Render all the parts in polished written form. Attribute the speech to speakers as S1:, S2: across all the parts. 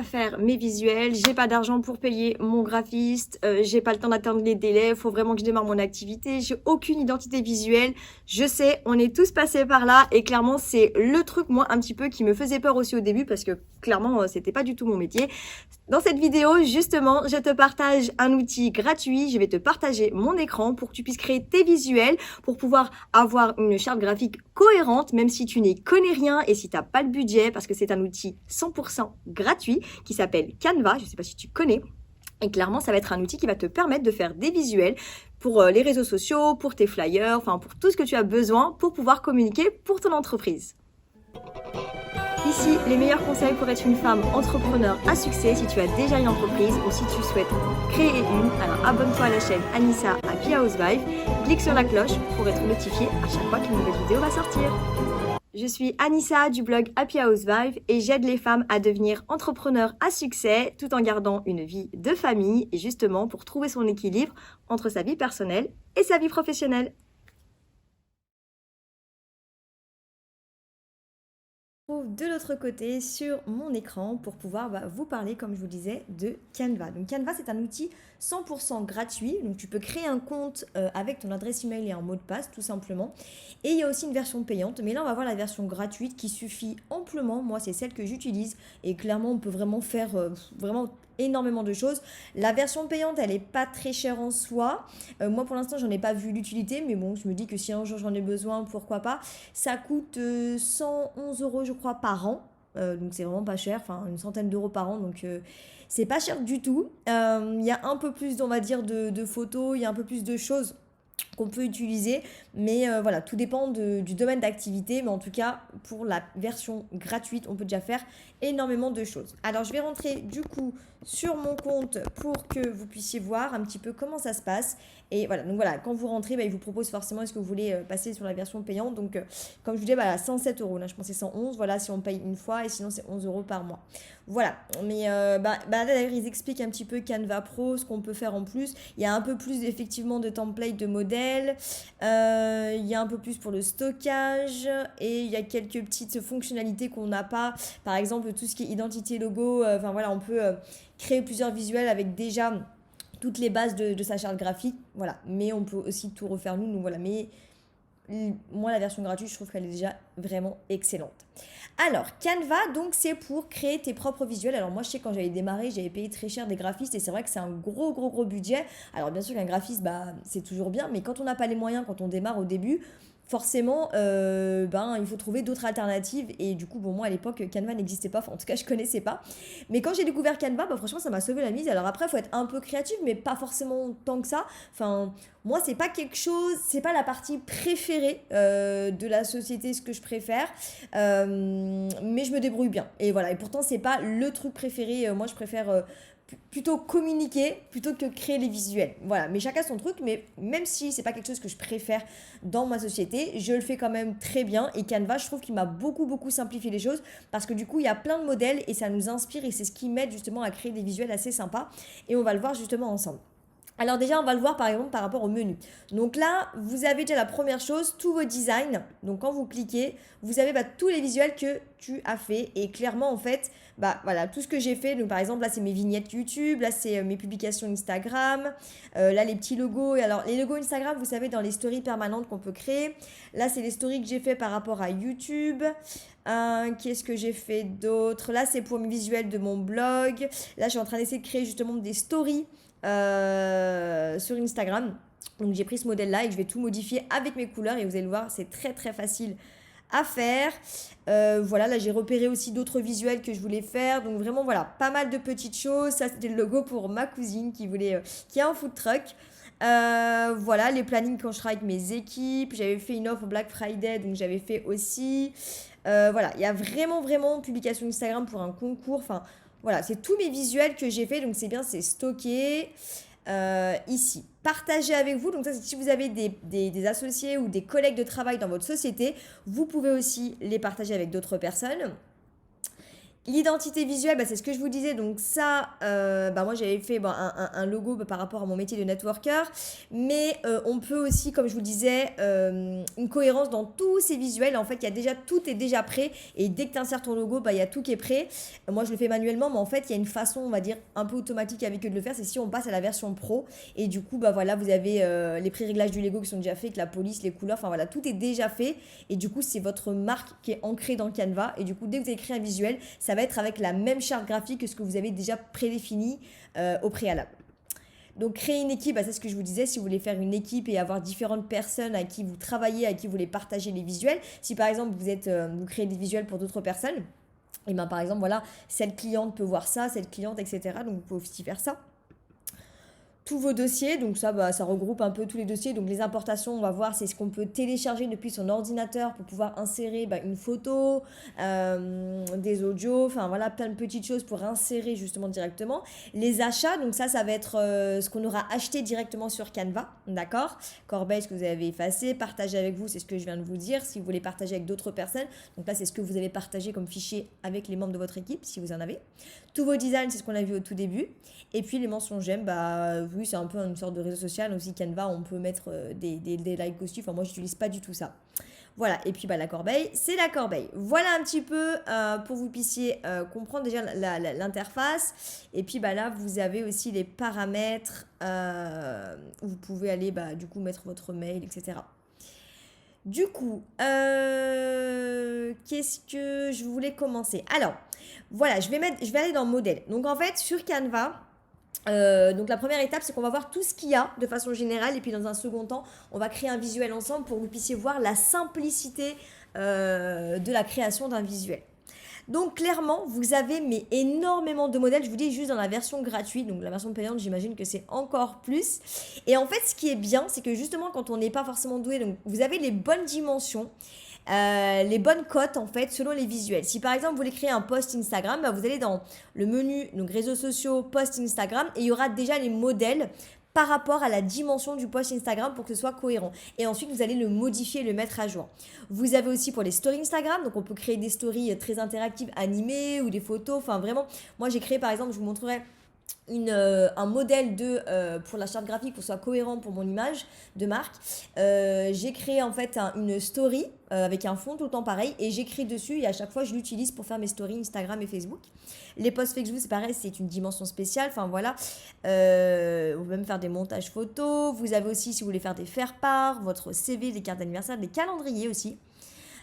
S1: pas faire mes visuels, j'ai pas d'argent pour payer mon graphiste, j'ai pas le temps d'attendre les délais, faut vraiment que je démarre mon activité, j'ai aucune identité visuelle. Je sais, on est tous passés par là et clairement c'est le truc moi un petit peu qui me faisait peur aussi au début parce que clairement c'était pas du tout mon métier. Dans cette vidéo, justement, je te partage un outil gratuit. Je vais te partager mon écran pour que tu puisses créer tes visuels, pour pouvoir avoir une charte graphique cohérente, même si tu n'y connais rien et si tu n'as pas de budget, parce que c'est un outil 100% gratuit qui s'appelle Canva. Je ne sais pas si tu connais. Et clairement, ça va être un outil qui va te permettre de faire des visuels pour les réseaux sociaux, pour tes flyers, enfin pour tout ce que tu as besoin pour pouvoir communiquer pour ton entreprise. Ici, les meilleurs conseils pour être une femme entrepreneur à succès si tu as déjà une entreprise ou si tu souhaites créer une. Alors abonne-toi à la chaîne Anissa Happy House Vibe, clique sur la cloche pour être notifié à chaque fois qu'une nouvelle vidéo va sortir. Je suis Anissa du blog Happy House Vibe et j'aide les femmes à devenir entrepreneurs à succès tout en gardant une vie de famille et justement pour trouver son équilibre entre sa vie personnelle et sa vie professionnelle. De l'autre côté sur mon écran pour pouvoir vous parler, comme je vous disais, de Canva. Donc Canva, c'est un outil 100% gratuit. Donc tu peux créer un compte avec ton adresse email et un mot de passe tout simplement. Et il y a aussi une version payante. Mais là, on va voir la version gratuite qui suffit amplement. Moi, c'est celle que j'utilise. Et clairement, on peut vraiment faire vraiment énormément de choses. La version payante, elle n'est pas très chère en soi. Moi, pour l'instant, j'en ai pas vu l'utilité. Mais bon, je me dis que si un jour j'en ai besoin, pourquoi pas. Ça coûte 111 euros, je crois, par an. Donc c'est vraiment pas cher, enfin une centaine d'euros par an, donc c'est pas cher du tout. Il y a un peu plus, on va dire, de photos, il y a un peu plus de choses qu'on peut utiliser, mais voilà, tout dépend du domaine d'activité, mais en tout cas, pour la version gratuite, on peut déjà faire énormément de choses. Alors, je vais rentrer du coup sur mon compte pour que vous puissiez voir un petit peu comment ça se passe. Et voilà, donc voilà, quand vous rentrez, il vous propose forcément est-ce que vous voulez passer sur la version payante. Donc, comme je vous disais, 107 euros. Là, je pensais 111. Voilà, si on paye une fois et sinon, c'est 11 euros par mois. Voilà, mais d'ailleurs, ils expliquent un petit peu Canva Pro, ce qu'on peut faire en plus. Il y a un peu plus effectivement de templates, de modèles. Il y a un peu plus pour le stockage et il y a quelques petites fonctionnalités qu'on n'a pas. Par exemple, tout ce qui est identité logo. On peut créer plusieurs visuels avec déjà toutes les bases de sa charte graphique. Voilà, mais on peut aussi tout refaire nous. Donc voilà, mais moi, la version gratuite, je trouve qu'elle est déjà vraiment excellente. Alors, Canva, donc, c'est pour créer tes propres visuels. Alors, moi, je sais, quand j'avais démarré, j'avais payé très cher des graphistes et c'est vrai que c'est un gros budget. Alors, bien sûr qu'un graphiste, c'est toujours bien, mais quand on n'a pas les moyens, quand on démarre au début, forcément, il faut trouver d'autres alternatives. Et du coup, bon, moi, à l'époque, Canva n'existait pas. Enfin, en tout cas, je connaissais pas. Mais quand j'ai découvert Canva, franchement, ça m'a sauvé la mise. Alors après, il faut être un peu créatif, mais pas forcément tant que ça. Enfin, moi, c'est pas quelque chose, c'est pas la partie préférée de la société, ce que je préfère. Mais je me débrouille bien. Et voilà. Et pourtant, c'est pas le truc préféré. Moi, je préfère plutôt communiquer plutôt que créer les visuels. Voilà, mais chacun son truc, mais même si c'est pas quelque chose que je préfère dans ma société, je le fais quand même très bien et Canva, je trouve qu'il m'a beaucoup simplifié les choses parce que du coup, il y a plein de modèles et ça nous inspire et c'est ce qui m'aide justement à créer des visuels assez sympas et on va le voir justement ensemble. Alors déjà, on va le voir par exemple par rapport au menu. Donc là, vous avez déjà la première chose, tous vos designs. Donc quand vous cliquez, vous avez tous les visuels que tu as fait. Et clairement, en fait, voilà, tout ce que j'ai fait. Donc par exemple, là, c'est mes vignettes YouTube. Là, c'est mes publications Instagram. Là, les petits logos. Et alors, les logos Instagram, vous savez, dans les stories permanentes qu'on peut créer. Là, c'est les stories que j'ai fait par rapport à YouTube. Qu'est-ce que j'ai fait d'autre? Là, c'est pour mes visuels de mon blog. Là, je suis en train d'essayer de créer justement des stories sur Instagram. Donc j'ai pris ce modèle là et je vais tout modifier avec mes couleurs et vous allez le voir, c'est très facile à faire. Voilà, là j'ai repéré aussi d'autres visuels que je voulais faire. Donc vraiment voilà, pas mal de petites choses. Ça c'était le logo pour ma cousine qui a un food truck. Voilà, les plannings quand je travaille avec mes équipes. J'avais fait une offre Black Friday, donc j'avais fait aussi. Voilà, il y a vraiment publication Instagram pour un concours. Enfin, voilà, c'est tous mes visuels que j'ai fait, donc c'est bien, c'est stocké ici. Partager avec vous, donc ça, c'est si vous avez des associés ou des collègues de travail dans votre société, vous pouvez aussi les partager avec d'autres personnes. L'identité visuelle, c'est ce que je vous disais. Donc ça, moi j'avais fait un logo par rapport à mon métier de networker. Mais on peut aussi, comme je vous disais, une cohérence dans tous ces visuels. En fait, tout est déjà prêt. Et dès que tu insères ton logo, il y a tout qui est prêt. Moi, je le fais manuellement, mais en fait, il y a une façon, on va dire, un peu automatique avec eux de le faire. C'est si on passe à la version pro. Et du coup, voilà, vous avez les pré-réglages du logo qui sont déjà faits, avec la police, les couleurs. Enfin voilà, tout est déjà fait. Et du coup, c'est votre marque qui est ancrée dans Canva. Et du coup, dès que vous avez créé un visuel, ça va être avec la même charte graphique que ce que vous avez déjà prédéfini au préalable. Donc créer une équipe, c'est ce que je vous disais, si vous voulez faire une équipe et avoir différentes personnes à qui vous travaillez, à qui vous voulez partager les visuels. Si par exemple vous créez des visuels pour d'autres personnes, et par exemple voilà, cette cliente peut voir ça, cette cliente, etc. Donc vous pouvez aussi faire ça. Tous vos dossiers, donc ça regroupe un peu tous les dossiers. Donc les importations, on va voir, c'est ce qu'on peut télécharger depuis son ordinateur pour pouvoir insérer une photo, des audios, enfin voilà, plein de petites choses pour insérer justement directement. Les achats, donc ça va être ce qu'on aura acheté directement sur Canva, d'accord. Corbeille, ce que vous avez effacé, partager avec vous, c'est ce que je viens de vous dire, si vous voulez partager avec d'autres personnes. Donc là, c'est ce que vous avez partagé comme fichier avec les membres de votre équipe, si vous en avez. Tous vos designs, c'est ce qu'on a vu au tout début. Et puis les mentions j'aime, oui, c'est un peu une sorte de réseau social. Aussi, Canva, on peut mettre des likes aussi. Enfin, moi, j'utilise pas du tout ça. Voilà, et puis la corbeille, c'est la corbeille. Voilà un petit peu pour que vous puissiez comprendre déjà l'interface. Et puis là, vous avez aussi les paramètres où vous pouvais aller du coup mettre votre mail, etc. Du coup, qu'est-ce que je voulais commencer? Alors, voilà, je vais aller dans modèle. Donc en fait, sur Canva, donc la première étape, c'est qu'on va voir tout ce qu'il y a de façon générale. Et puis dans un second temps, on va créer un visuel ensemble pour que vous puissiez voir la simplicité de la création d'un visuel. Donc clairement, vous avez énormément de modèles. Je vous dis juste dans la version gratuite, donc la version payante, j'imagine que c'est encore plus. Et en fait, ce qui est bien, c'est que justement, quand on n'est pas forcément doué, donc vous avez les bonnes dimensions. Les bonnes cotes en fait selon les visuels. Si par exemple vous voulez créer un post Instagram, vous allez dans le menu donc réseaux sociaux, post Instagram, et il y aura déjà les modèles par rapport à la dimension du post Instagram pour que ce soit cohérent. Et ensuite, vous allez le modifier et le mettre à jour. Vous avez aussi pour les stories Instagram, donc on peut créer des stories très interactives, animées ou des photos. Enfin vraiment, moi j'ai créé par exemple, je vous montrerai un modèle pour la charte graphique pour que ce soit cohérent pour mon image de marque. J'ai créé en fait une story avec un fond tout le temps pareil et j'écris dessus et à chaque fois je l'utilise pour faire mes stories Instagram et Facebook. Les posts Facebook c'est pareil, c'est une dimension spéciale, enfin voilà. On peut même faire des montages photos. Vous avez aussi, si vous voulez faire des faire-part, votre CV, des cartes d'anniversaire, des calendriers aussi.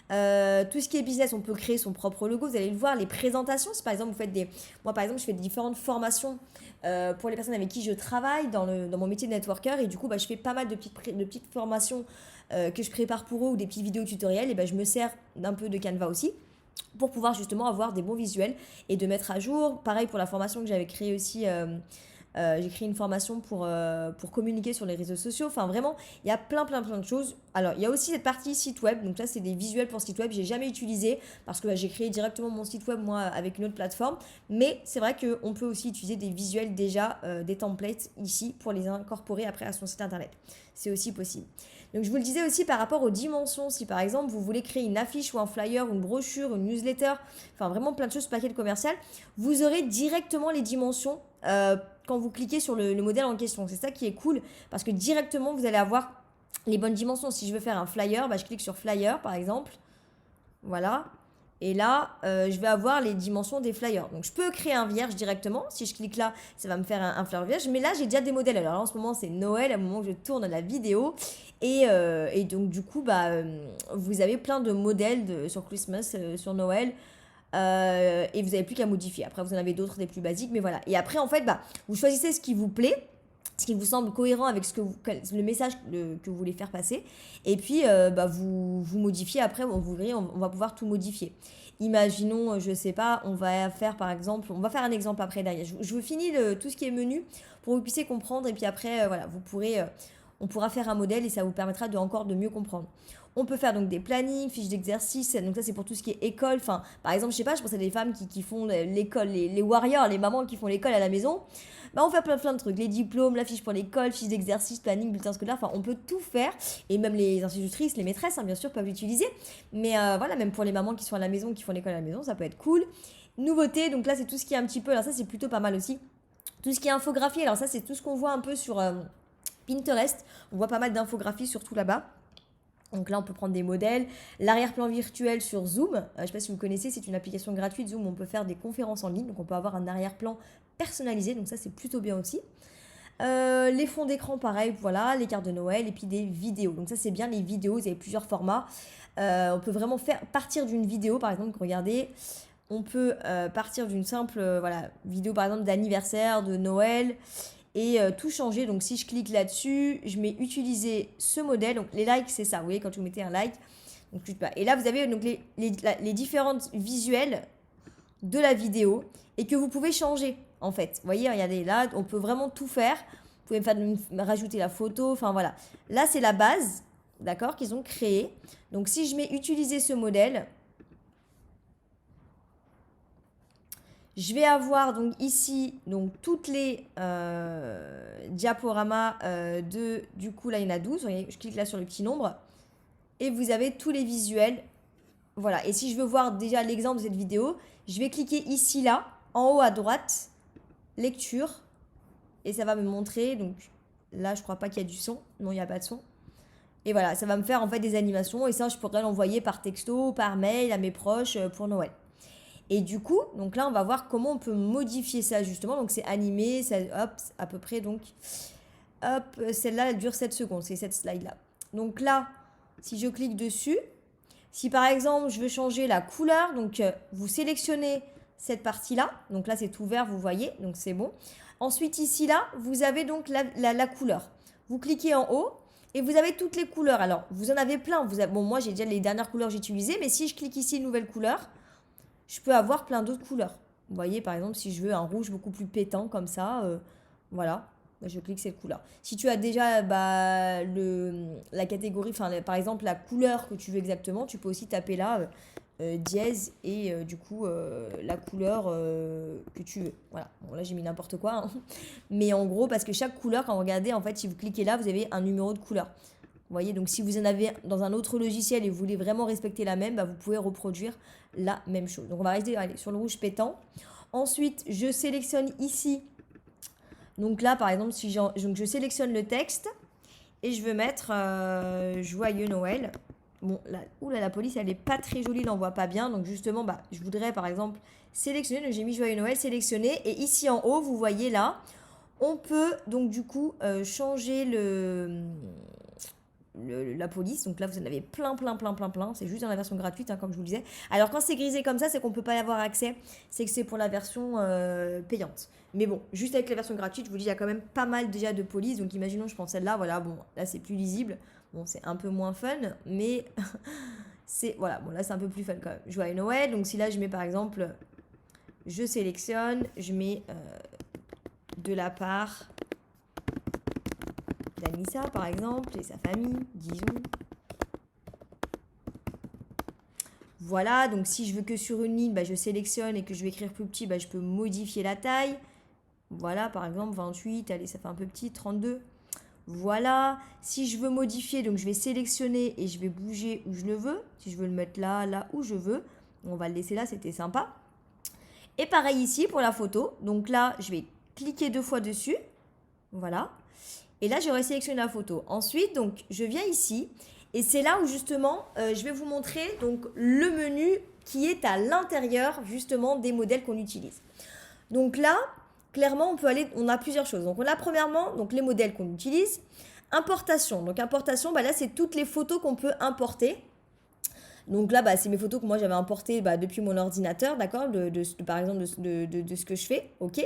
S1: Tout ce qui est business, on peut créer son propre logo. Vous allez le voir, les présentations. Si par exemple, moi par exemple, je fais des différentes formations pour les personnes avec qui je travaille dans mon métier de networker. Et du coup, je fais pas mal de petites formations que je prépare pour eux ou des petites vidéos tutoriels. Et je me sers d'un peu de Canva aussi pour pouvoir justement avoir des bons visuels et de mettre à jour. Pareil pour la formation que j'avais créée aussi. J'ai créé une formation pour communiquer sur les réseaux sociaux. Enfin, vraiment, il y a plein de choses. Alors, il y a aussi cette partie site web. Donc là, c'est des visuels pour site web. J'ai jamais utilisé parce que j'ai créé directement mon site web, moi, avec une autre plateforme. Mais c'est vrai qu'on peut aussi utiliser des visuels déjà, des templates ici pour les incorporer après à son site internet. C'est aussi possible. Donc, je vous le disais aussi par rapport aux dimensions. Si par exemple, vous voulez créer une affiche ou un flyer, une brochure, une newsletter, enfin vraiment plein de choses, paquet de commercial, vous aurez directement les dimensions quand vous cliquez sur le modèle en question. C'est ça qui est cool parce que directement, vous allez avoir les bonnes dimensions. Si je veux faire un flyer, je clique sur flyer par exemple. Voilà. Et là, je vais avoir les dimensions des flyers. Donc, je peux créer un vierge directement. Si je clique là, ça va me faire un flyer vierge. Mais là, j'ai déjà des modèles. Alors là, en ce moment, c'est Noël, au moment où je tourne la vidéo. Et donc, du coup, vous avez plein de modèles sur Christmas, sur Noël. Et vous n'avez plus qu'à modifier. Après, vous en avez d'autres, des plus basiques. Mais voilà. Et après, en fait, vous choisissez ce qui vous plaît, ce qui vous semble cohérent avec le message que vous voulez faire passer. Et puis, vous modifiez après, vous verrez, on va pouvoir tout modifier. Imaginons, je sais pas, on va faire par exemple, on va faire un exemple après derrière. Je vous finis tout ce qui est menu pour que vous puissiez comprendre. Et puis après, voilà, on pourra faire un modèle et ça vous permettra de mieux comprendre. On peut faire donc des plannings, fiches d'exercice. Donc ça, c'est pour tout ce qui est école. Enfin, par exemple, je sais pas, je pense à des femmes qui font l'école, les warriors, les mamans qui font l'école à la maison. On fait plein de trucs. Les diplômes, la fiche pour l'école, fiche d'exercice, planning, bulletin scolaire. Enfin, on peut tout faire. Et même les institutrices, les maîtresses, bien sûr, peuvent l'utiliser. Mais voilà, même pour les mamans qui sont à la maison, qui font l'école à la maison, ça peut être cool. nouveautés, donc là c'est tout ce qui est un petit peu, alors ça c'est plutôt pas mal aussi. Tout ce qui est infographie, alors ça c'est tout ce qu'on voit un peu sur Pinterest. On voit pas mal d'infographies surtout là-bas. Donc là, on peut prendre des modèles. L'arrière-plan virtuel sur Zoom. Je ne sais pas si vous connaissez, c'est une application gratuite Zoom où on peut faire des conférences en ligne. Donc on peut avoir un arrière-plan personnalisé. Donc ça, c'est plutôt bien aussi. Les fonds d'écran, pareil, voilà, les cartes de Noël et puis des vidéos. Donc ça, c'est bien les vidéos. Vous avez plusieurs formats. On peut vraiment faire partir d'une vidéo, par exemple, regardez. On peut partir d'une simple vidéo, par exemple, d'anniversaire, de Noël et tout changer. Donc si je clique là-dessus, je mets utiliser ce modèle. Donc les likes, c'est ça. Vous voyez, quand vous mettez un like, donc, et là, vous avez donc les différentes visuels de la vidéo et que vous pouvez changer, en fait. Vous voyez, regardez, là, on peut vraiment tout faire. Vous pouvez rajouter la photo, enfin voilà. Là, c'est la base, d'accord, qu'ils ont créée. Donc si je mets utiliser ce modèle, je vais avoir donc ici donc toutes les diaporamas du coup là il y en a 12, je clique là sur le petit nombre et vous avez tous les visuels. Voilà, et si je veux voir déjà l'exemple de cette vidéo, je vais cliquer ici là, en haut à droite, lecture, et ça va me montrer, donc là je crois pas qu'il y a du son, non il n'y a pas de son. Et voilà, ça va me faire en fait des animations et ça je pourrais l'envoyer par texto, par mail à mes proches pour Noël. Et du coup, donc là, on va voir comment on peut modifier ça justement. Donc c'est animé, ça, hop, à peu près donc. Hop, celle-là, elle dure 7 secondes, c'est cette slide-là. Donc là, si je clique dessus, si par exemple, je veux changer la couleur, donc vous sélectionnez cette partie-là. Donc là, c'est tout vert, vous voyez, donc c'est bon. Ensuite, ici, là, vous avez donc la couleur. Vous cliquez en haut et vous avez toutes les couleurs. Alors, vous en avez plein. Bon, moi, j'ai déjà les dernières couleurs que j'ai utilisées, mais si je clique ici, nouvelle couleur, je peux avoir plein d'autres couleurs. Vous voyez, par exemple, si je veux un rouge beaucoup plus pétant comme ça, voilà, je clique cette couleur. Si tu as déjà la catégorie, par exemple, la couleur que tu veux exactement, tu peux aussi taper là, dièse, et du coup, la couleur que tu veux. Voilà, bon là j'ai mis n'importe quoi. Hein. Mais en gros, parce que chaque couleur, quand vous regardez, en fait, si vous cliquez là, vous avez un numéro de couleur. Vous voyez, donc si vous en avez dans un autre logiciel et vous voulez vraiment respecter la même, vous pouvez reproduire la même chose. Donc on va rester sur le rouge pétant. Ensuite, je sélectionne ici. Donc là, par exemple, si je sélectionne le texte et je veux mettre Joyeux Noël. Bon, là, la police, elle n'est pas très jolie, elle n'en voit pas bien. Donc justement, je voudrais par exemple sélectionner. Donc j'ai mis Joyeux Noël, sélectionner. Et ici en haut, vous voyez là, on peut donc du coup changer la police. Donc là, vous en avez plein. C'est juste dans la version gratuite, comme je vous le disais. Alors, quand c'est grisé comme ça, c'est qu'on ne peut pas y avoir accès. C'est que c'est pour la version payante. Mais bon, juste avec la version gratuite, je vous dis, il y a quand même pas mal déjà de police. Donc, imaginons, je prends celle-là. Voilà, bon, là, c'est plus lisible. Bon, c'est un peu moins fun, mais voilà, bon, là, c'est un peu plus fun quand même. Joyeux Noël. Donc, si là, je mets par exemple, je sélectionne, je mets de la part d'Anissa par exemple et sa famille, disons. Voilà, donc si je veux que sur une ligne, je sélectionne et que je veux écrire plus petit, je peux modifier la taille. Voilà, par exemple 28, allez, ça fait un peu petit, 32. Voilà, si je veux modifier, donc je vais sélectionner et je vais bouger où je le veux. Si je veux le mettre là où je veux. On va le laisser là, c'était sympa. Et pareil ici pour la photo. Donc là, je vais cliquer 2 fois dessus. Voilà. Et là, j'aurais sélectionné la photo. Ensuite, donc, je viens ici. Et c'est là où, justement, je vais vous montrer donc, le menu qui est à l'intérieur, justement, des modèles qu'on utilise. Donc là, clairement, on a plusieurs choses. Donc, on a premièrement donc, les modèles qu'on utilise. Importation. Donc, importation, là, c'est toutes les photos qu'on peut importer. Donc là, c'est mes photos que moi, j'avais importées depuis mon ordinateur, d'accord, par exemple, de ce que je fais, ok.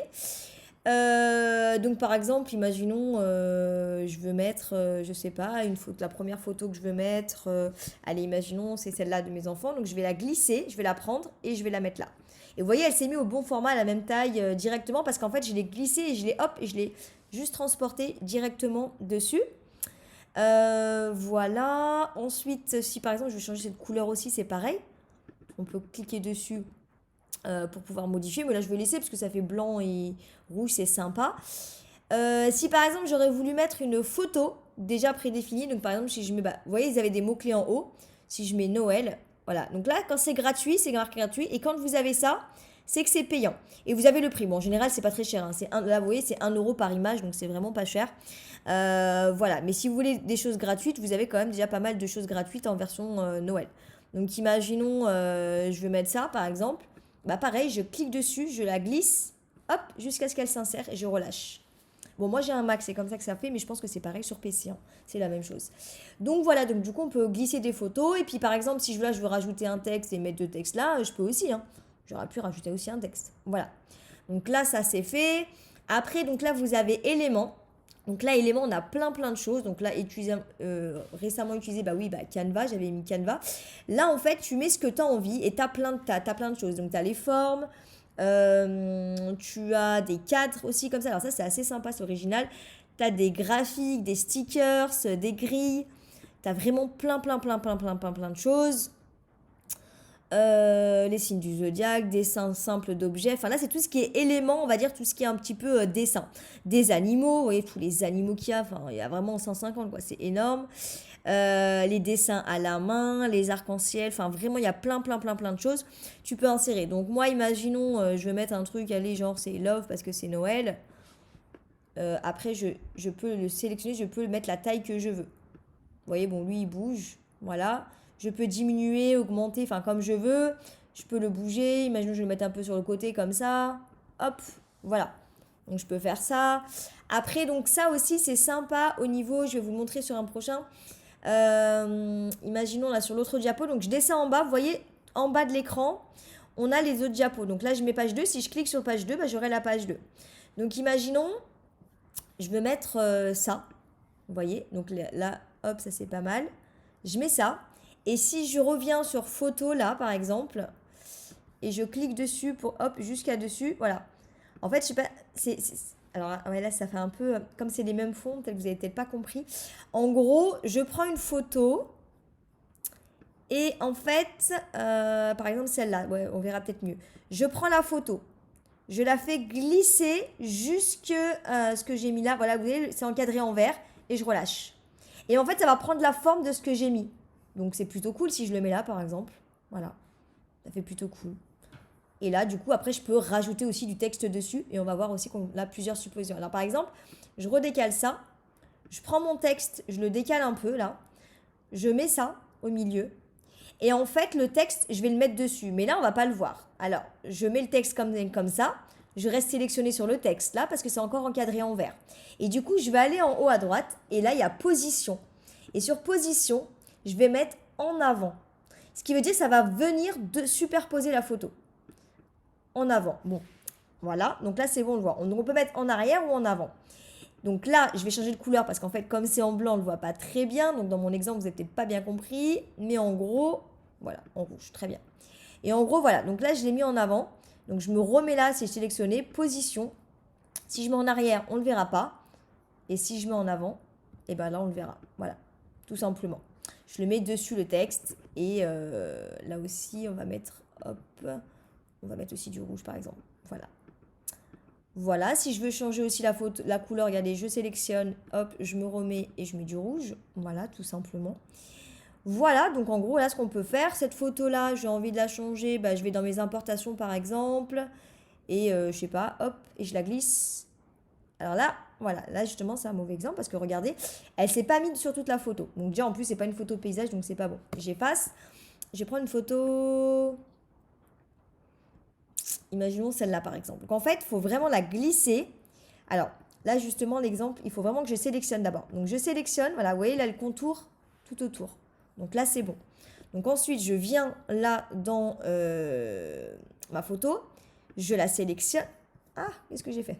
S1: Donc par exemple, imaginons, je veux mettre, je sais pas, la première photo que je veux mettre, allez, imaginons, c'est celle-là de mes enfants, donc je vais la glisser, je vais la prendre et je vais la mettre là. Et vous voyez, elle s'est mise au bon format, à la même taille directement, parce qu'en fait, je l'ai glissée et je l'ai juste transportée directement dessus. Voilà. Ensuite, si par exemple, je veux changer cette couleur aussi, c'est pareil. On peut cliquer dessus pour pouvoir modifier, mais là je vais laisser parce que ça fait blanc et rouge, c'est sympa. Si par exemple j'aurais voulu mettre une photo déjà prédéfinie, donc par exemple si je mets, vous voyez ils avaient des mots clés en haut, si je mets Noël, voilà, donc là quand c'est gratuit, c'est marqué gratuit, et quand vous avez ça, c'est que c'est payant. Et vous avez le prix. Bon, en général, c'est pas très cher, hein. Là, vous voyez, c'est 1 € par image, donc c'est vraiment pas cher. Voilà. Mais si vous voulez des choses gratuites, vous avez quand même déjà pas mal de choses gratuites en version Noël. Donc, imaginons, je veux mettre ça, par exemple. Bah, pareil, je clique dessus, je la glisse, hop, jusqu'à ce qu'elle s'insère et je relâche. Bon, moi j'ai un Mac, c'est comme ça que ça fait, mais je pense que c'est pareil sur PC, hein. C'est la même chose. Donc voilà, donc du coup on peut glisser des photos. Et puis par exemple, si je veux rajouter un texte et mettre deux textes là, je peux aussi, hein. J'aurais pu rajouter aussi un texte. Voilà. Donc là, ça c'est fait. Après, donc là, vous avez éléments. Donc là, éléments, on a plein de choses. Donc là, récemment utilisé, bah oui, bah Canva, j'avais mis Canva. Là, en fait, tu mets ce que tu as envie et tu as plein de choses. Donc tu as les formes, tu as des cadres aussi comme ça. Alors ça, c'est assez sympa, c'est original. Tu as des graphiques, des stickers, des grilles. Tu as vraiment plein de choses. Les signes du zodiaque, dessins simples d'objets. Enfin là, c'est tout ce qui est éléments, on va dire tout ce qui est un petit peu dessin. Des animaux, vous voyez, tous les animaux qu'il y a. Enfin, il y a vraiment 150, quoi. C'est énorme. Les dessins à la main, les arcs-en-ciel. Enfin, vraiment, il y a plein de choses. Tu peux insérer. Donc moi, imaginons, je vais mettre un truc, allez, genre c'est Love parce que c'est Noël. Après, je peux le sélectionner, je peux mettre la taille que je veux. Vous voyez, bon, lui, il bouge. Voilà. Je peux diminuer, augmenter, enfin, comme je veux. Je peux le bouger. Imaginons, je vais le mettre un peu sur le côté, comme ça. Hop, voilà. Donc, je peux faire ça. Après, donc, ça aussi, c'est sympa au niveau, je vais vous montrer sur un prochain. Imaginons, là, sur l'autre diapo. Donc, je descends en bas. Vous voyez, en bas de l'écran, on a les autres diapos. Donc, là, je mets page 2. Si je clique sur page 2, bah, j'aurai la page 2. Donc, imaginons, je vais mettre ça. Vous voyez, donc là, hop, ça c'est pas mal. Je mets ça. Et si je reviens sur photo, là, par exemple, et je clique dessus pour, hop, jusqu'à dessus, voilà. En fait, je sais pas, alors ouais, là, ça fait un peu, comme c'est les mêmes fonds, peut-être que vous avez peut-être pas compris. En gros, je prends une photo, et en fait, par exemple, celle-là, ouais, on verra peut-être mieux. Je prends la photo. Je la fais glisser jusque ce que j'ai mis là. Voilà, vous voyez, c'est encadré en vert. Et je relâche. Et en fait, ça va prendre la forme de ce que j'ai mis. Donc, c'est plutôt cool si je le mets là, par exemple. Voilà. Ça fait plutôt cool. Et là, du coup, après, je peux rajouter aussi du texte dessus. Et on va voir aussi qu'on a plusieurs suppositions. Alors, par exemple, je redécale ça. Je prends mon texte, je le décale un peu, là. Je mets ça au milieu. Et en fait, le texte, je vais le mettre dessus. Mais là, on va pas le voir. Alors, je mets le texte comme ça. Je reste sélectionné sur le texte, là, parce que c'est encore encadré en vert. Et du coup, je vais aller en haut à droite. Et là, il y a position. Et sur position, je vais mettre en avant. Ce qui veut dire que ça va venir de superposer la photo. En avant. Bon, voilà. Donc là, c'est bon, on le voit. Donc, on peut mettre en arrière ou en avant. Donc là, je vais changer de couleur parce qu'en fait, comme c'est en blanc, on ne le voit pas très bien. Donc dans mon exemple, vous n'avez peut-être pas bien compris. Mais en gros, voilà, en rouge, très bien. Et en gros, voilà. Donc là, je l'ai mis en avant. Donc je me remets là, si je sélectionné, position. Si je mets en arrière, on ne le verra pas. Et si je mets en avant, et ben là, on le verra. Voilà, tout simplement. Je le mets dessus le texte. Et là aussi, on va mettre, hop, on va mettre aussi du rouge par exemple. Voilà. Voilà, si je veux changer aussi la couleur, regardez, je sélectionne, hop, je me remets et je mets du rouge. Voilà, tout simplement. Voilà, donc en gros, là, ce qu'on peut faire, cette photo-là, j'ai envie de la changer, bah, je vais dans mes importations, par exemple, et je sais pas, hop, et je la glisse. Alors là, voilà, là, justement, c'est un mauvais exemple, parce que regardez, elle s'est pas mise sur toute la photo. Donc déjà, en plus, c'est pas une photo paysage, donc c'est pas bon. J'efface, je vais prendre une photo... Imaginons celle-là, par exemple. Donc en fait, il faut vraiment la glisser. Alors, là, justement, l'exemple, il faut vraiment que je sélectionne d'abord. Donc je sélectionne, voilà, vous voyez, là, le contour tout autour. Donc là, c'est bon. Donc ensuite, je viens là dans ma photo, je la sélectionne. Ah, qu'est-ce que j'ai fait?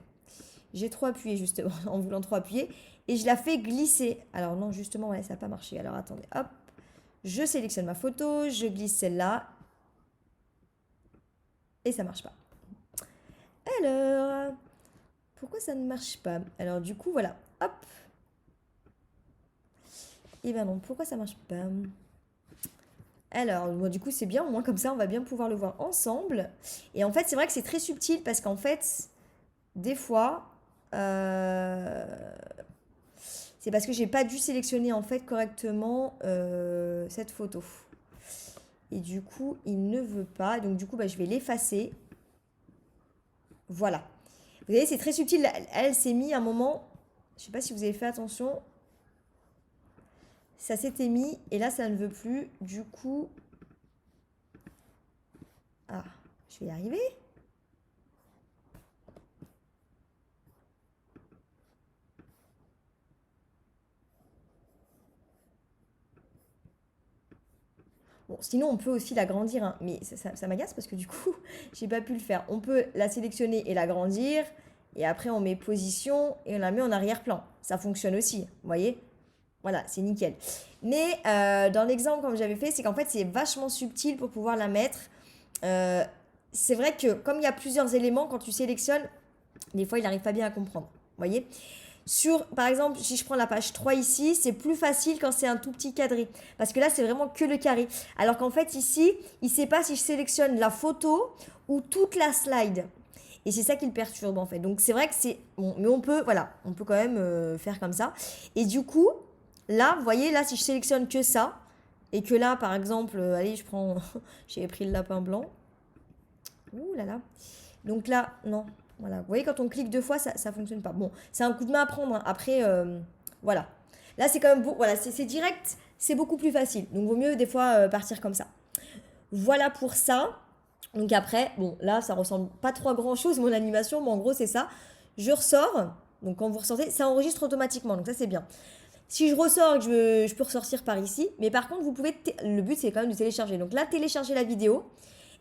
S1: J'ai trop appuyé justement, en voulant trop appuyer. Et je la fais glisser. Alors non, justement, ouais, ça n'a pas marché. Alors attendez, hop. Je sélectionne ma photo, je glisse celle-là. Et ça ne marche pas. Alors, pourquoi ça ne marche pas? Alors du coup, voilà, hop. Et ben non, pourquoi ça marche pas? Alors, bon, du coup, c'est bien, au moins comme ça, on va bien pouvoir le voir ensemble. Et en fait, c'est vrai que c'est très subtil parce qu'en fait, des fois, c'est parce que j'ai pas dû sélectionner en fait correctement cette photo. Et du coup, il ne veut pas. Donc du coup, bah, je vais l'effacer. Voilà. Vous voyez, c'est très subtil. Elle s'est mis un moment, je sais pas si vous avez fait attention, ça s'était mis et là ça ne veut plus. Du coup, ah, je vais y arriver. Bon, sinon on peut aussi l'agrandir, hein, mais ça m'agace parce que du coup, j'ai pas pu le faire. On peut la sélectionner et l'agrandir, et après on met position et on la met en arrière-plan. Ça fonctionne aussi, vous voyez? Voilà, c'est nickel. Mais dans l'exemple comme j'avais fait, c'est qu'en fait c'est vachement subtil pour pouvoir la mettre. Euh, c'est vrai que comme il y a plusieurs éléments, quand tu sélectionnes, des fois il n'arrive pas bien à comprendre. Vous voyez? Par exemple, si je prends la page 3 ici, c'est plus facile quand c'est un tout petit cadré. Parce que là, c'est vraiment que le carré. Alors qu'en fait, ici, il ne sait pas si je sélectionne la photo ou toute la slide. Et c'est ça qui le perturbe en fait. Donc c'est vrai que c'est... Bon, mais on peut, voilà, on peut quand même faire comme ça. Et du coup, là, vous voyez, là, si je sélectionne que ça, et que là, par exemple, allez, je prends... J'ai pris le lapin blanc. Ouh là là. Donc là, non, voilà. Vous voyez, quand on clique deux fois, ça ne fonctionne pas. Bon, c'est un coup de main à prendre, hein. Après, voilà. Là, c'est quand même beau. Voilà, c'est direct, c'est beaucoup plus facile. Donc, vaut mieux des fois partir comme ça. Voilà pour ça. Donc après, bon, là, ça ressemble pas trop à grand chose, mon animation, mais en gros, c'est ça. Je ressors. Donc, quand vous ressortez, ça enregistre automatiquement. Donc, ça, c'est bien. Si je ressors et que je peux ressortir par ici. Mais par contre, vous pouvez. Le but, c'est quand même de télécharger. Donc là, télécharger la vidéo.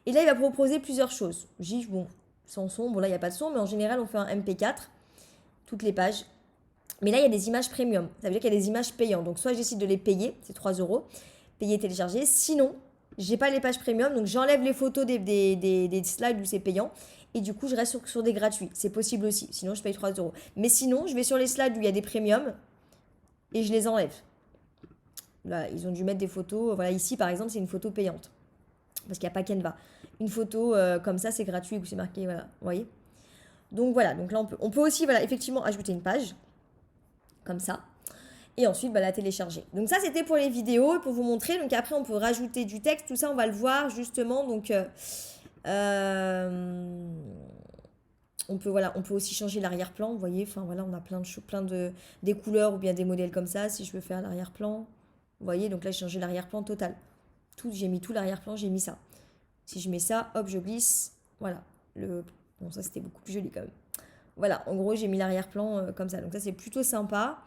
S1: Et là, il va proposer plusieurs choses. J'ai dit, bon, sans son, bon là, il n'y a pas de son, mais en général, on fait un MP4, toutes les pages. Mais là, il y a des images premium. Ça veut dire qu'il y a des images payantes. Donc, soit je décide de les payer, c'est 3 euros, payer, télécharger. Sinon, j'ai pas les pages premium, donc j'enlève les photos des slides où c'est payant. Et du coup, je reste sur des gratuits. C'est possible aussi. Sinon, je paye 3 euros. Mais sinon, je vais sur les slides où il y a des premiums et je les enlève. Là, ils ont dû mettre des photos. Voilà, ici, par exemple, c'est une photo payante. Parce qu'il n'y a pas Canva. Une photo comme ça, c'est gratuit, où c'est marqué, voilà, vous voyez. Donc voilà, donc là, on peut aussi, voilà, effectivement, ajouter une page, comme ça. Et ensuite, bah, la télécharger. Donc ça, c'était pour les vidéos, pour vous montrer. Donc après, on peut rajouter du texte, tout ça, on va le voir, justement. Donc, on peut, voilà, on peut aussi changer l'arrière-plan, vous voyez. Enfin, voilà, on a plein de choses, des couleurs ou bien des modèles comme ça, si je veux faire l'arrière-plan. Vous voyez, donc là, j'ai changé l'arrière-plan total. J'ai mis tout l'arrière-plan, j'ai mis ça. Si je mets ça, hop, je glisse. Voilà. Bon, ça, c'était beaucoup plus joli quand même. Voilà, en gros, j'ai mis l'arrière-plan comme ça. Donc ça, c'est plutôt sympa.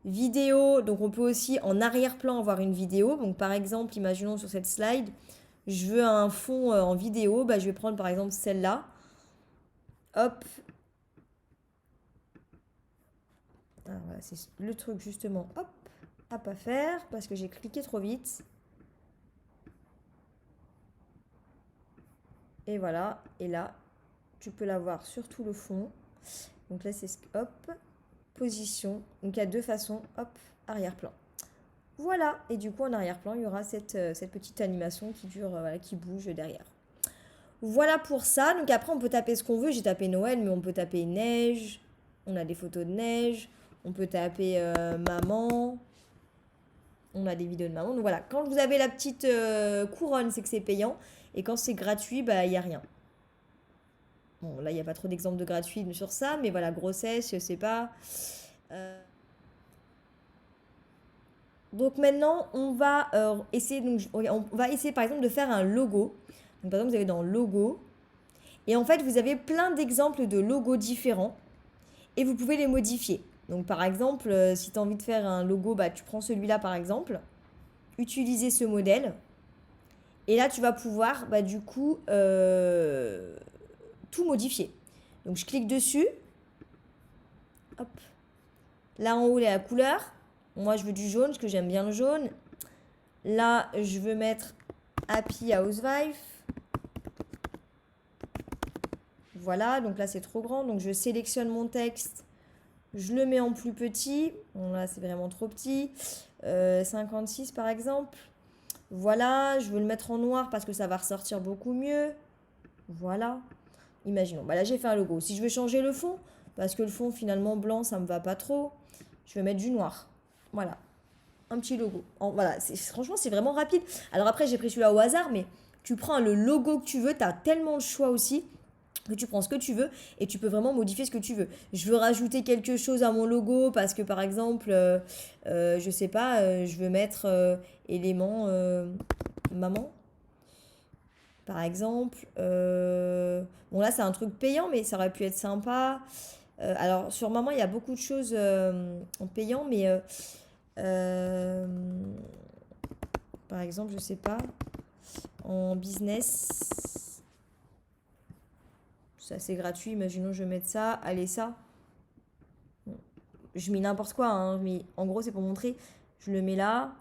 S1: Vidéo, donc on peut aussi en arrière-plan avoir une vidéo. Donc par exemple, imaginons sur cette slide, je veux un fond en vidéo. Bah, je vais prendre par exemple celle-là. Hop. Alors, voilà, c'est le truc justement, hop, à pas faire parce que j'ai cliqué trop vite. Et voilà, et là, tu peux l'avoir sur tout le fond. Donc là, c'est hop, position. Donc il y a deux façons, hop, arrière-plan. Voilà, et du coup en arrière-plan, il y aura cette petite animation qui dure, voilà, qui bouge derrière. Voilà pour ça. Donc après, on peut taper ce qu'on veut. J'ai tapé Noël, mais on peut taper neige. On a des photos de neige. On peut taper maman. On a des vidéos de maman. Donc voilà, quand vous avez la petite couronne, c'est que c'est payant. Et quand c'est gratuit, bah il n'y a rien. Bon, là, il n'y a pas trop d'exemples de gratuits sur ça, mais voilà, grossesse, je sais pas. Donc maintenant, on va essayer, on va essayer par exemple de faire un logo. Donc par exemple, vous avez dans logo, et en fait, vous avez plein d'exemples de logos différents, et vous pouvez les modifier. Donc par exemple, si tu as envie de faire un logo, bah, tu prends celui-là par exemple, utiliser ce modèle, et là, tu vas pouvoir, bah, du coup, tout modifier. Donc je clique dessus. Hop. Là en haut, il y a la couleur. Moi, je veux du jaune parce que j'aime bien le jaune. Là, je veux mettre Happy Housewife. Voilà, donc là, c'est trop grand. Donc je sélectionne mon texte. Je le mets en plus petit. Bon, là, c'est vraiment trop petit. 56 par exemple. Voilà, je veux le mettre en noir parce que ça va ressortir beaucoup mieux. Voilà. Imaginons. Bah là, j'ai fait un logo. Si je veux changer le fond, parce que le fond, finalement, blanc, ça me va pas trop, je vais mettre du noir. Voilà. Un petit logo. Voilà. Franchement, c'est vraiment rapide. Alors après, j'ai pris celui-là au hasard, mais tu prends le logo que tu veux. Tu as tellement de choix aussi. que tu prends ce que tu veux et tu peux vraiment modifier ce que tu veux. Je veux rajouter quelque chose à mon logo parce que par exemple, je sais pas, je veux mettre élément maman, par exemple. Bon là c'est un truc payant mais ça aurait pu être sympa. Alors sur maman il y a beaucoup de choses en payant mais euh, par exemple je sais pas, en business, ça c'est gratuit, imaginons je vais mettre ça, allez ça. Je mets n'importe quoi, hein, mais en gros, c'est pour montrer. Je le mets là.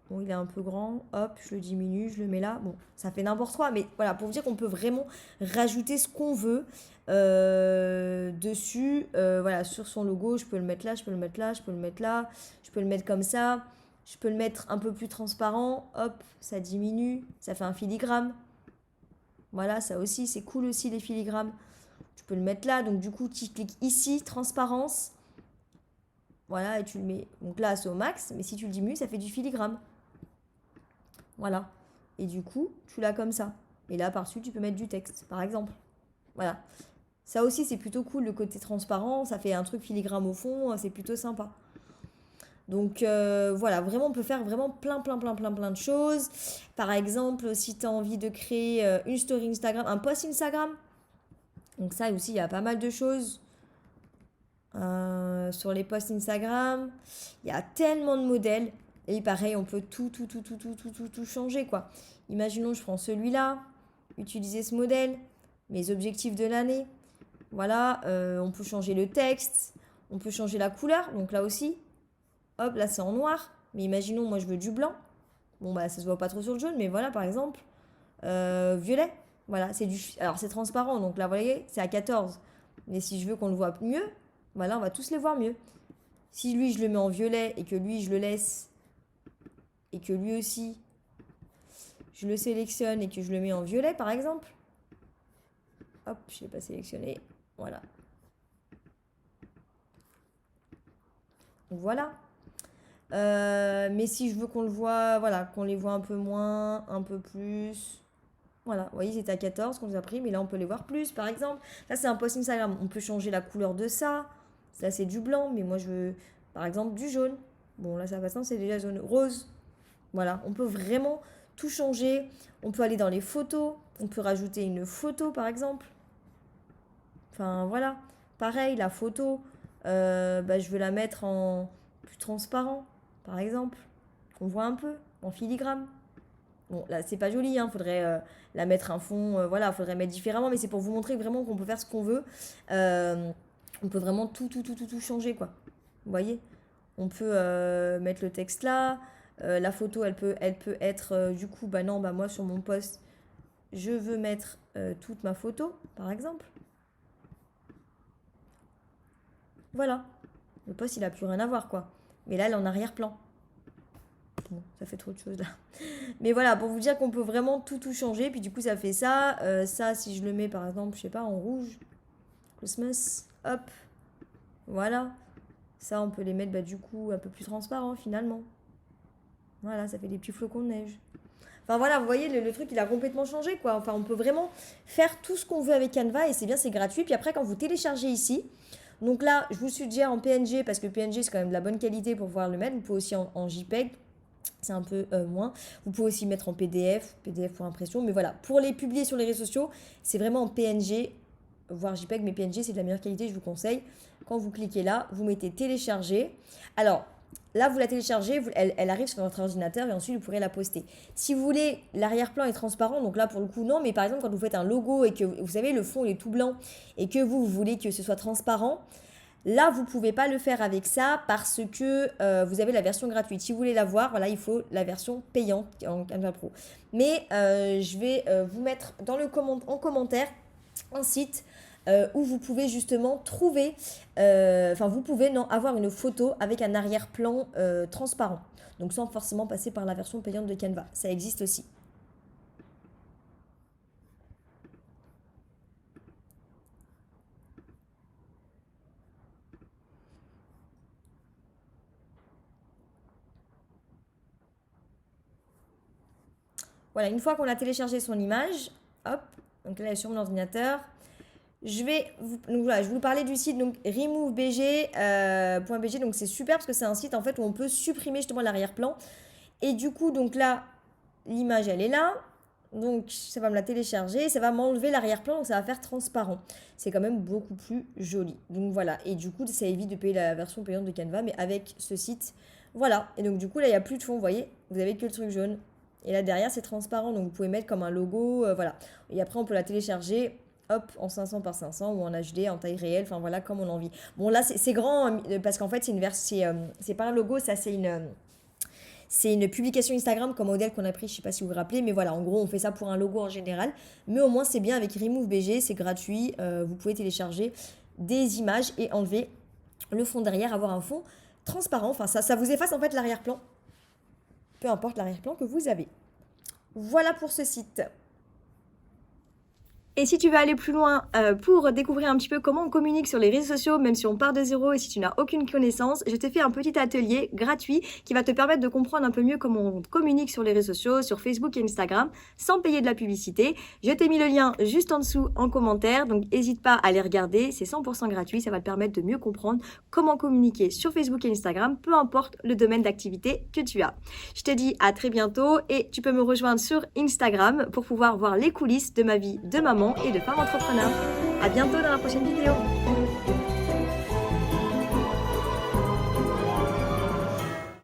S1: Bon, il est un peu grand. Hop, je le diminue, je le mets là. Bon, ça fait n'importe quoi, mais voilà, pour vous dire qu'on peut vraiment rajouter ce qu'on veut dessus. Voilà, sur son logo, je peux le mettre là, je peux le mettre là, je peux le mettre là. Je peux le mettre comme ça. Je peux le mettre un peu plus transparent. Hop, ça diminue. Ça fait un filigrane. Voilà, ça aussi, c'est cool aussi les filigrammes. Tu peux le mettre là. Donc, du coup, tu cliques ici, transparence. Voilà, et tu le mets. Donc là, c'est au max, mais si tu le diminues, ça fait du filigrane. Voilà. Et du coup, tu l'as comme ça. Et là, par-dessus, tu peux mettre du texte, par exemple. Voilà. Ça aussi, c'est plutôt cool, le côté transparent. Ça fait un truc filigrane au fond, c'est plutôt sympa. Donc voilà, vraiment, on peut faire vraiment plein de choses. Par exemple, si tu as envie de créer une story Instagram, un post Instagram. Donc ça aussi, il y a pas mal de choses. Sur les posts Instagram, il y a tellement de modèles. Et pareil, on peut tout changer, quoi. Imaginons, je prends celui-là, utiliser ce modèle, mes objectifs de l'année. Voilà, on peut changer le texte, on peut changer la couleur. Donc là aussi, hop, là c'est en noir. Mais imaginons, moi je veux du blanc. Bon, bah ça se voit pas trop sur le jaune, mais voilà, par exemple, violet. Voilà, c'est du. Alors c'est transparent, donc là, vous voyez, c'est à 14. Mais si je veux qu'on le voit mieux, voilà, on va tous les voir mieux. Si lui, je le mets en violet et que lui, je le laisse et que lui aussi, je le sélectionne et que je le mets en violet, par exemple. Hop, je ne l'ai pas sélectionné. Voilà. Donc voilà. Mais si je veux qu'on le voit, voilà, qu'on les voit un peu moins, un peu plus. Voilà, vous voyez, c'était à 14 qu'on les a pris, mais là, on peut les voir plus, par exemple. Là, c'est un post Instagram. On peut changer la couleur de ça. Ça, c'est du blanc, mais moi, je veux, par exemple, du jaune. Bon, là, ça passe, c'est déjà jaune. Rose. Voilà, on peut vraiment tout changer. On peut aller dans les photos. On peut rajouter une photo, par exemple. Enfin, voilà. Pareil, la photo, je veux la mettre en plus transparent, par exemple. Qu'on voit un peu, en filigrane. Bon, là, c'est pas joli, hein. Faudrait la mettre un fond, voilà, faudrait mettre différemment, mais c'est pour vous montrer vraiment qu'on peut faire ce qu'on veut. Euh, on peut vraiment tout changer, quoi. Vous voyez? On peut mettre le texte là. La photo, elle peut être, du coup, bah non, bah moi, sur mon post, je veux mettre toute ma photo, par exemple. Voilà. Le post, il a plus rien à voir, quoi. Mais là, elle est en arrière-plan. Bon, ça fait trop de choses là. Mais voilà, pour vous dire qu'on peut vraiment tout changer. Puis du coup, ça fait ça. Ça, si je le mets par exemple, je sais pas, en rouge, Christmas, hop, voilà. Ça, on peut les mettre du coup un peu plus transparent finalement. Voilà, ça fait des petits flocons de neige. Enfin voilà, vous voyez, le truc, il a complètement changé quoi. Enfin, on peut vraiment faire tout ce qu'on veut avec Canva et c'est bien, c'est gratuit. Puis après, quand vous téléchargez ici, donc là, je vous suggère en PNG parce que PNG, c'est quand même de la bonne qualité pour pouvoir le mettre. Vous pouvez aussi en JPEG. C'est un peu moins. Vous pouvez aussi mettre en PDF, PDF pour impression. Mais voilà, pour les publier sur les réseaux sociaux, c'est vraiment en PNG, voire JPEG, mais PNG, c'est de la meilleure qualité, je vous conseille. Quand vous cliquez là, vous mettez télécharger. Alors, là, vous la téléchargez, elle arrive sur votre ordinateur et ensuite, vous pourrez la poster. Si vous voulez, l'arrière-plan est transparent, donc là, pour le coup, non. Mais par exemple, quand vous faites un logo et que, vous savez, le fond il est tout blanc et que vous voulez que ce soit transparent, là, vous ne pouvez pas le faire avec ça parce que vous avez la version gratuite. Si vous voulez la voir, voilà, il faut la version payante en Canva Pro. Mais je vais vous mettre en commentaire un site où vous pouvez justement trouver, vous pouvez avoir une photo avec un arrière-plan transparent. Donc sans forcément passer par la version payante de Canva. Ça existe aussi. Voilà, une fois qu'on a téléchargé son image, hop, Donc là, elle est sur mon ordinateur. Je vais vous parler du site donc removebg.bg. Donc c'est super parce que c'est un site en fait où on peut supprimer justement l'arrière-plan. Et du coup, donc là, l'image elle est là. Donc ça va me la télécharger, ça va m'enlever l'arrière-plan, donc ça va faire transparent. C'est quand même beaucoup plus joli. Donc voilà, et du coup ça évite de payer la version payante de Canva, mais avec ce site, voilà. Et donc du coup là il n'y a plus de fond, vous voyez, vous avez que le truc jaune. Et là derrière c'est transparent, donc vous pouvez mettre comme un logo, voilà. Et après on peut la télécharger, hop, en 500 par 500 ou en HD, en taille réelle, enfin voilà, comme on a envie. Bon là c'est grand, parce qu'en fait c'est une version, c'est pas un logo, ça c'est une publication Instagram comme modèle qu'on a pris, je sais pas si vous vous rappelez, mais voilà, en gros, on fait ça pour un logo en général. Mais au moins, c'est bien avec Remove BG, c'est gratuit. Vous pouvez télécharger des images et enlever le fond derrière, avoir un fond transparent. Enfin, ça vous efface en fait l'arrière-plan, peu importe l'arrière-plan que vous avez. Voilà pour ce site. Et si tu veux aller plus loin pour découvrir un petit peu comment on communique sur les réseaux sociaux, même si on part de zéro et si tu n'as aucune connaissance, je t'ai fait un petit atelier gratuit qui va te permettre de comprendre un peu mieux comment on communique sur les réseaux sociaux, sur Facebook et Instagram, sans payer de la publicité. Je t'ai mis le lien juste en dessous en commentaire, donc n'hésite pas à les regarder, c'est 100% gratuit, ça va te permettre de mieux comprendre comment communiquer sur Facebook et Instagram, peu importe le domaine d'activité que tu as. Je te dis à très bientôt et tu peux me rejoindre sur Instagram pour pouvoir voir les coulisses de ma vie de maman et de femme entrepreneur. À bientôt dans la prochaine vidéo.